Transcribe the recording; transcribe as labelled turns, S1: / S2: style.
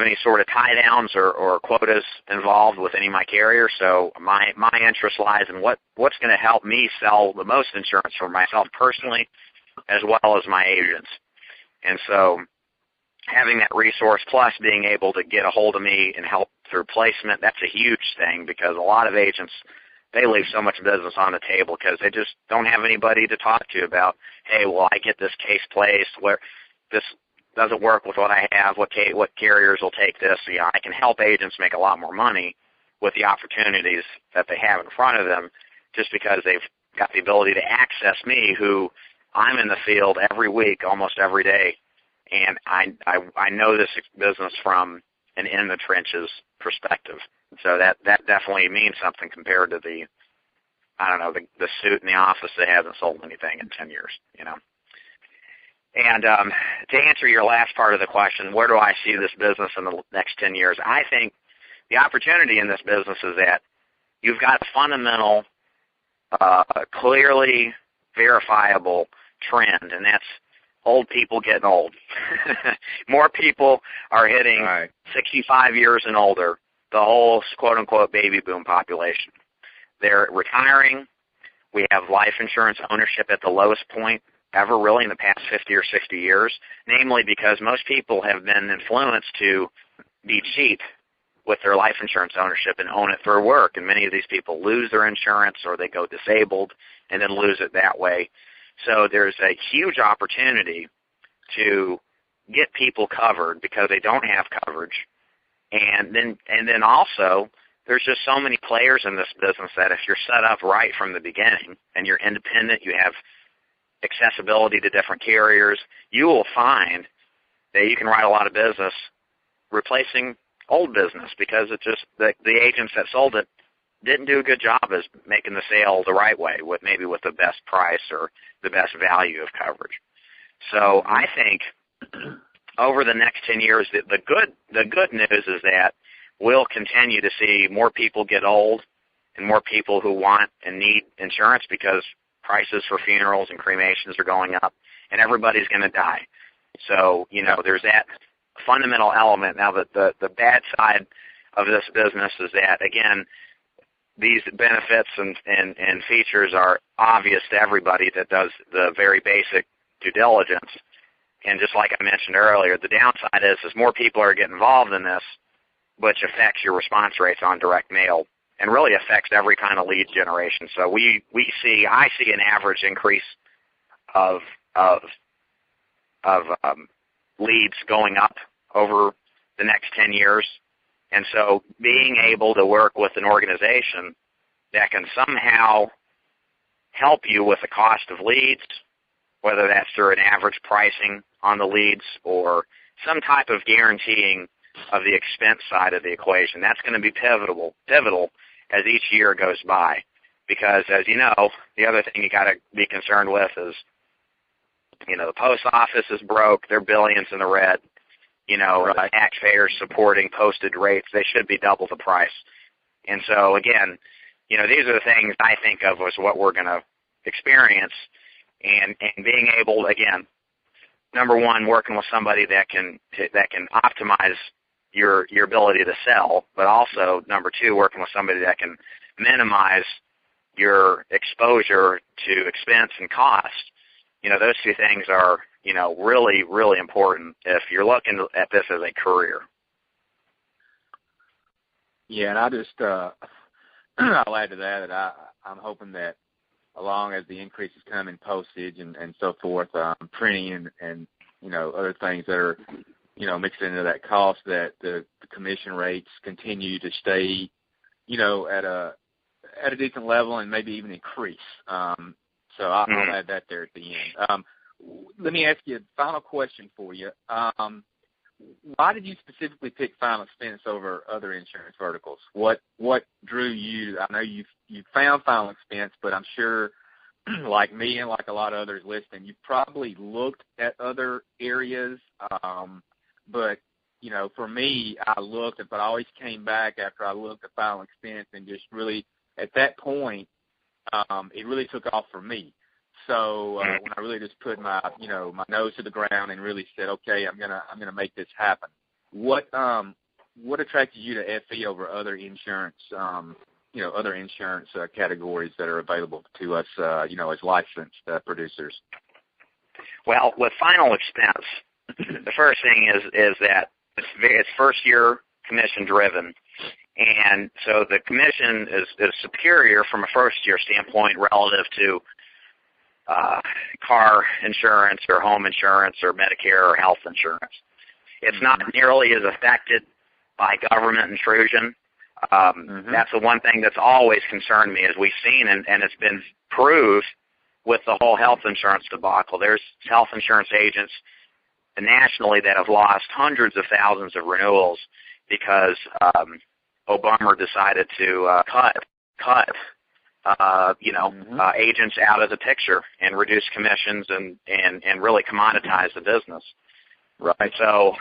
S1: any sort of tie downs or quotas involved with any of my carriers. So my interest lies in what's going to help me sell the most insurance for myself personally, as well as my agents. And so having that resource plus being able to get a hold of me and help through placement, that's a huge thing, because a lot of agents, they leave so much business on the table because they just don't have anybody to talk to about, hey, well, I get this case placed where this doesn't work with what I have, what carriers will take this. You know, I can help agents make a lot more money with the opportunities that they have in front of them, just because they've got the ability to access me, who I'm in the field every week, almost every day, and I know this business from an in the trenches perspective. So that definitely means something compared to the suit in the office that hasn't sold anything in 10 years, you know. And to answer your last part of the question, where do I see this business in the next 10 years? I think the opportunity in this business is that you've got a fundamental, clearly verifiable trend, and that's old people getting old. More people are hitting 65 years and older, the whole quote-unquote baby boom population. They're retiring. We have life insurance ownership at the lowest point ever, really, in the past 50 or 60 years, namely because most people have been influenced to be cheap with their life insurance ownership and own it through work. And many of these people lose their insurance, or they go disabled and then lose it that way. So there's a huge opportunity to get people covered because they don't have coverage. And then also, there's just so many players in this business that if you're set up right from the beginning and you're independent, you have accessibility to different carriers, you will find that you can write a lot of business replacing old business, because it's just the agents that sold it didn't do a good job as making the sale the right way, with the best price or the best value of coverage. So I think over the next 10 years, the good news is that we'll continue to see more people get old and more people who want and need insurance, because prices for funerals and cremations are going up, and everybody's going to die. So, you know, there's that fundamental element. Now, the bad side of this business is that, again, these benefits and features are obvious to everybody that does the very basic due diligence. And just like I mentioned earlier, the downside is more people are getting involved in this, which affects your response rates on direct mail and really affects every kind of lead generation. So I see an average increase of leads going up over the next 10 years. And so being able to work with an organization that can somehow help you with the cost of leads, whether that's through an average pricing on the leads or some type of guaranteeing of the expense side of the equation, that's going to be pivotal as each year goes by. Because, as you know, the other thing you got to be concerned with is, you know, the post office is broke. They're billions in the red. You know, right. Taxpayers supporting posted rates, they should be double the price. And so, again, you know, these are the things I think of as what we're going to experience. And being able, again, number one, working with somebody that can optimize your ability to sell, but also, number two, working with somebody that can minimize your exposure to expense and cost. You know, those two things are, you know, really, really important if you're looking at this as a career.
S2: Yeah, and I just I'll add to that I'm hoping that along as the increases come in postage and so forth, printing and you know, other things that are, you know, mixed into that cost, that the commission rates continue to stay, you know, at a decent level and maybe even increase. So I'll add that there at the end. Let me ask you a final question for you. Why did you specifically pick final expense over other insurance verticals? What drew you? I know you found final expense, but I'm sure, like me and like a lot of others listening, you probably looked at other areas. But, you know, for me, I looked, but I always came back after I looked at final expense and just really, at that point, it really took off for me. So when I really just put my nose to the ground and really said, okay, I'm gonna make this happen. what attracted you to FE over other insurance, categories that are available to us, as licensed producers?
S1: Well, with final expense, the first thing is that it's first year commission driven, and so the commission is superior from a first year standpoint relative to car insurance or home insurance or Medicare or health insurance. It's not nearly as affected by government intrusion. That's the one thing that's always concerned me, as we've seen, and it's been proved with the whole health insurance debacle. There's health insurance agents nationally that have lost hundreds of thousands of renewals because Obama decided to cut agents out of the picture and reduce commissions and really commoditize the business.
S2: Right.
S1: So,